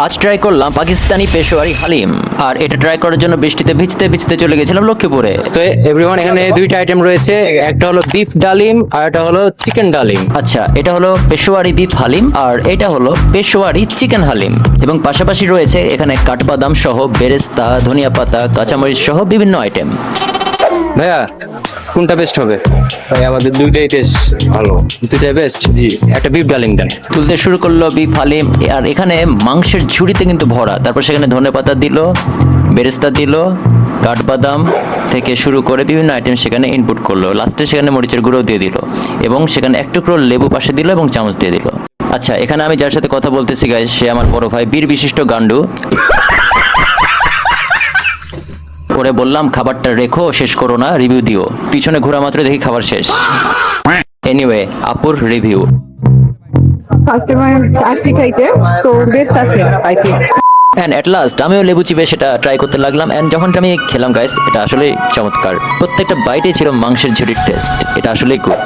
আজ ট্রাই করলাম পাকিস্তানি পেশোয়ারি হালিম, আর এটা ট্রাই করার জন্য বৃষ্টিতে ভিজতে ভিজতে চলে গেছিলাম লক্ষ্মীপুরে। তো এভরিওয়ান, এখানে দুইটা আইটেম রয়েছে, একটা হলো বিফ ডালিম আর একটা হলো চিকেন ডালিম। আচ্ছা, এটা হলো পেশোয়ারি বিফ হালিম আর এটা হলো পেশোয়ারি চিকেন হালিম, এবং পাশাপাশি রয়েছে এখানে কাঠবাদাম সহ বেরেস্তা, ধনিয়া পাতা, কাঁচামরিচ সহ বিভিন্ন আইটেম। ভাইয়া, কোনটা বেস্ট হবে? ভাই আমাদের দুইটাই টেস্ট ভালো। দুইটাই বেস্ট। জি। একটা বিফ ডালিম দেন। তুলতে শুরু করলো বিফ হালিম, আর এখানে মাংসের ঝুড়িতে কিন্তু ভরা। তারপর সেখানে ধনেপাতা দিল, বেরেস্তা দিল, কাঠবাদাম থেকে শুরু করে বিভিন্ন আইটেম সেখানে ইনপুট করলো। লাস্টে সেখানে মরিচের গুঁড়ো দিয়ে দিল, এবং সেখানে এক টুকরো লেবু পাশে দিল এবং চামচ দিয়ে দিল। আচ্ছা, এখানে আমি যার সাথে কথা বলতেছি গাইস, সে আমার বড় ভাই, বীর বিশিষ্ট গান্ডু। ওরে বললাম খাবারটা রেখো, শেষ করো না, রিভিউ দিও। পিছনে ঘোরা মাত্র দেখি খাবার শেষ। এনিওয়ে, আপুর রিভিউ। ফার্স্ট টাইম আসছি খাইতে, তো বেস্ট আছে I think. And at last আমিও লেবু চিপে সেটা ট্রাই করতে লাগলাম, অ্যান্ড যখন আমি খেলাম গাইস, এটা আসলেই চমৎকার। প্রত্যেকটা বাইটেই ছিল মাংসের ঝুড়ির টেস্ট। এটা আসলেই গুড।